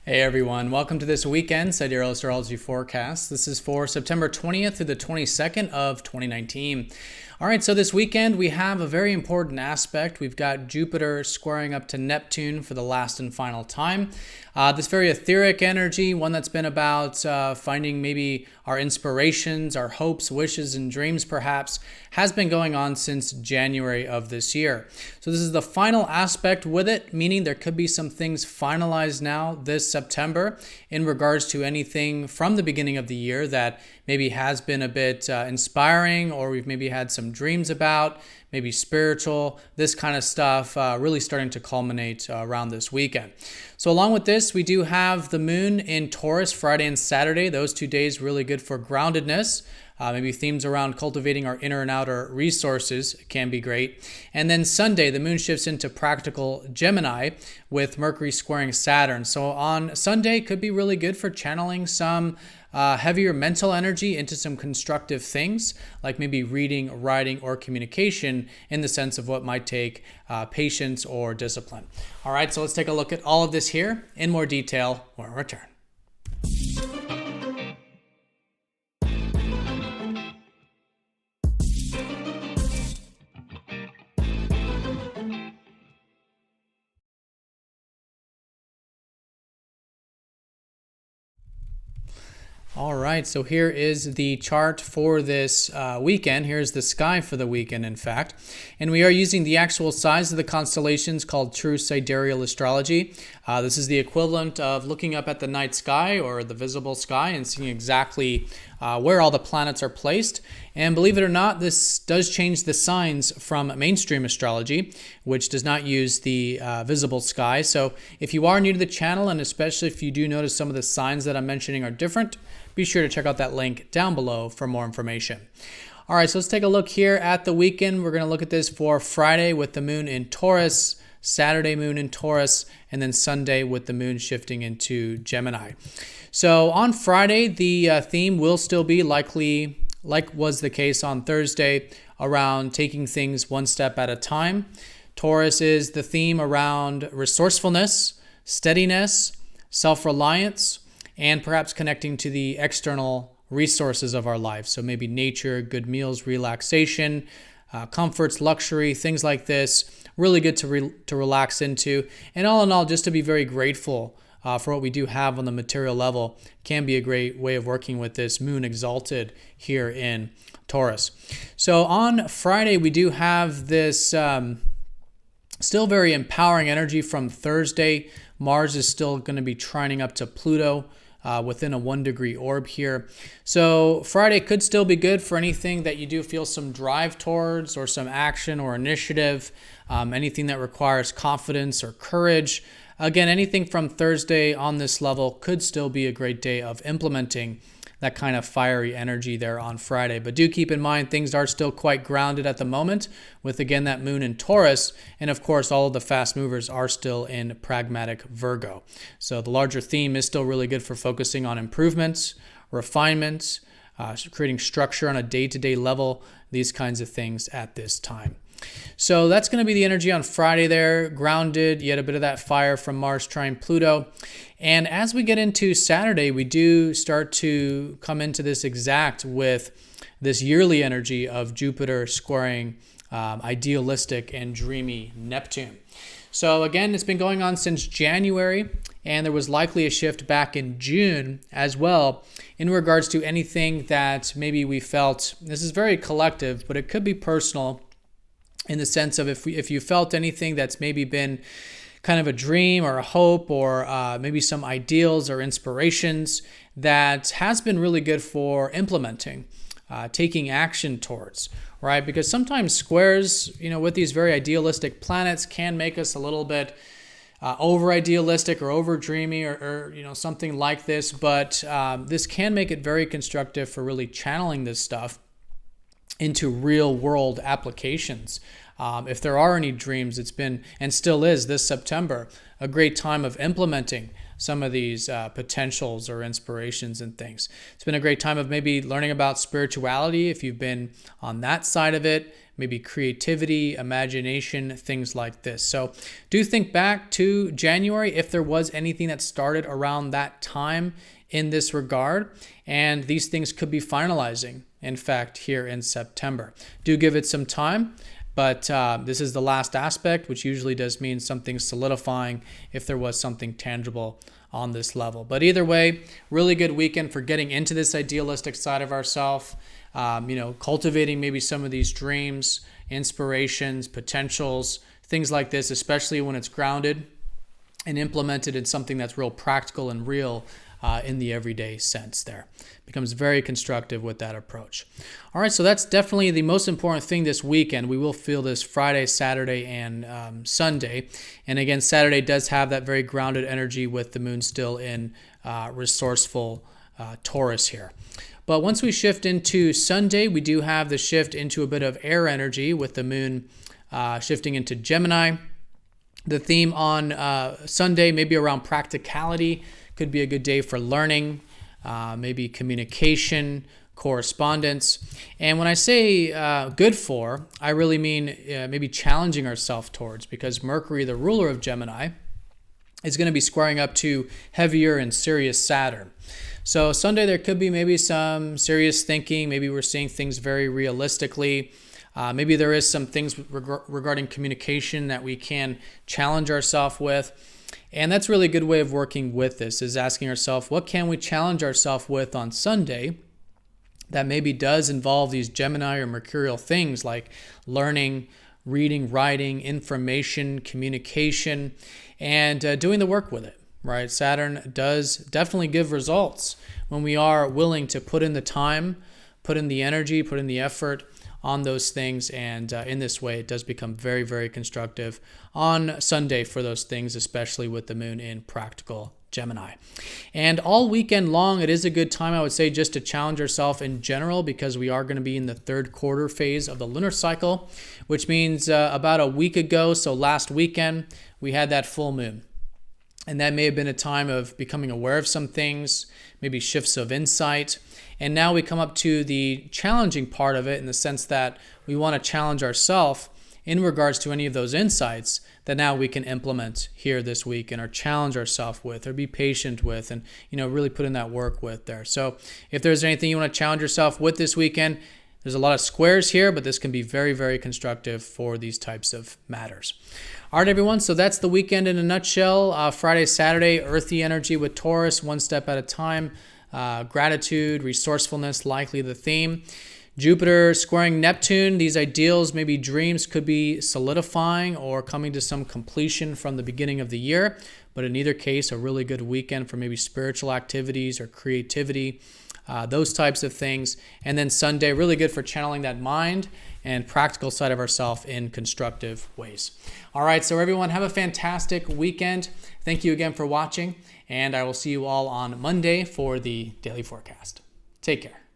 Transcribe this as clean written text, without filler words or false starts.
Hey everyone, welcome to this weekend Sidereal Astrology forecast. This is for September 20th through the 22nd of 2019. All right, so this weekend we have a very important aspect. We've got Jupiter squaring up to Neptune for the last and final time. This very etheric energy, one that's been about finding maybe our inspirations, our hopes, wishes, and dreams perhaps, has been going on since January of this year. So this is the final aspect with it, meaning there could be some things finalized now this September in regards to anything from the beginning of the year that maybe has been a bit inspiring, or we've maybe had some dreams about, maybe spiritual, this kind of stuff really starting to culminate around this weekend. So along with this, we do have the moon in Taurus Friday and Saturday. Those 2 days really good for groundedness. Maybe themes around cultivating our inner and outer resources can be great. And then Sunday, the moon shifts into practical Gemini with Mercury squaring Saturn. So on Sunday, could be really good for channeling some heavier mental energy into some constructive things, like maybe reading, writing, or communication in the sense of what might take patience or discipline. All right, so let's take a look at all of this here in more detail when we return. All right, so here is the chart for this weekend. Here's the sky for the weekend, in fact. And we are using the actual size of the constellations called true Sidereal Astrology. This is the equivalent of looking up at the night sky or the visible sky and seeing exactly where all the planets are placed. And believe it or not, this does change the signs from mainstream astrology, which does not use the visible sky. So if you are new to the channel, and especially if you do notice some of the signs that I'm mentioning are different, be sure to check out that link down below for more information. All right, so let's take a look here at the weekend. We're going to look at this for Friday with the moon in Taurus, Saturday moon in Taurus, and then Sunday with the moon shifting into Gemini. So on Friday, the theme will still be likely, like was the case on Thursday, around taking things one step at a time. Taurus is the theme around resourcefulness, steadiness, self-reliance, and perhaps connecting to the external resources of our life. So maybe nature, good meals, relaxation, comforts, luxury, things like this. Really good to relax into. And all in all, just to be very grateful for what we do have on the material level can be a great way of working with this moon exalted here in Taurus. So on Friday, we do have this still very empowering energy from Thursday. Mars is still going to be trining up to Pluto within a 1-degree orb here. So Friday could still be good for anything that you do feel some drive towards, or some action or initiative, anything that requires confidence or courage. Again, anything from Thursday on this level could still be a great day of implementing that kind of fiery energy there on Friday. But do keep in mind, things are still quite grounded at the moment with, again, that moon in Taurus. And of course, all of the fast movers are still in pragmatic Virgo. So the larger theme is still really good for focusing on improvements, refinements, creating structure on a day-to-day level, these kinds of things at this time. So that's going to be the energy on Friday there, grounded, yet a bit of that fire from Mars trine Pluto. And as we get into Saturday, we do start to come into this exact with this yearly energy of Jupiter squaring idealistic and dreamy Neptune. So again, it's been going on since January, and there was likely a shift back in June as well in regards to anything that maybe we felt, this is very collective, but it could be personal, in the sense of if you felt anything that's maybe been kind of a dream or a hope, or maybe some ideals or inspirations that has been really good for implementing, taking action towards, right? Because sometimes squares, with these very idealistic planets can make us a little bit over idealistic or over dreamy or something like this. But this can make it very constructive for really channeling this stuff into real world applications. If there are any dreams, it's been and still is this September a great time of implementing some of these potentials or inspirations and things. It's been a great time of maybe learning about spirituality if you've been on that side of it, maybe creativity, imagination, things like this. So do think back to January if there was anything that started around that time in this regard, and these things could be finalizing, in fact, here in September. Do give it some time. But this is the last aspect, which usually does mean something solidifying if there was something tangible on this level. But either way, really good weekend for getting into this idealistic side of ourselves, cultivating maybe some of these dreams, inspirations, potentials, things like this, especially when it's grounded and implemented in something that's real practical and real in the everyday sense there. Becomes very constructive with that approach. All right, so that's definitely the most important thing this weekend. We will feel this Friday, Saturday, and Sunday. And again, Saturday does have that very grounded energy with the moon still in resourceful Taurus here. But once we shift into Sunday, we do have the shift into a bit of air energy with the moon shifting into Gemini. The theme on Sunday, maybe around practicality, could be a good day for learning, maybe communication, correspondence. And when I say good for, I really mean maybe challenging ourselves towards, because Mercury, the ruler of Gemini, is going to be squaring up to heavier and serious Saturn. So Sunday there could be maybe some serious thinking. Maybe we're seeing things very realistically. Maybe there is some things regarding communication that we can challenge ourselves with. And that's really a good way of working with this, is asking ourselves, what can we challenge ourselves with on Sunday that maybe does involve these Gemini or Mercurial things like learning, reading, writing, information, communication, and doing the work with it, right? Saturn does definitely give results when we are willing to put in the time, put in the energy, put in the effort on those things, and in this way it does become very, very constructive on Sunday for those things, especially with the moon in practical Gemini. And all weekend long, it is a good time, I would say, just to challenge yourself in general, because we are going to be in the third quarter phase of the lunar cycle, which means about a week ago, so last weekend, we had that full moon. And that may have been a time of becoming aware of some things, maybe shifts of insight. And now we come up to the challenging part of it, in the sense that we want to challenge ourselves in regards to any of those insights that now we can implement here this week and or challenge ourselves with, or be patient with, and really put in that work with there. So if there's anything you want to challenge yourself with this weekend, there's a lot of squares here, but this can be very, very constructive for these types of matters. All right, everyone, so that's the weekend in a nutshell. Friday, Saturday, earthy energy with Taurus, one step at a time. Gratitude, resourcefulness, likely the theme. Jupiter squaring Neptune. These ideals, maybe dreams, could be solidifying or coming to some completion from the beginning of the year. But in either case, a really good weekend for maybe spiritual activities or creativity, those types of things. And then Sunday, really good for channeling that mind and practical side of ourselves in constructive ways. All right, so everyone, have a fantastic weekend. Thank you again for watching, and I will see you all on Monday for the daily forecast. Take care.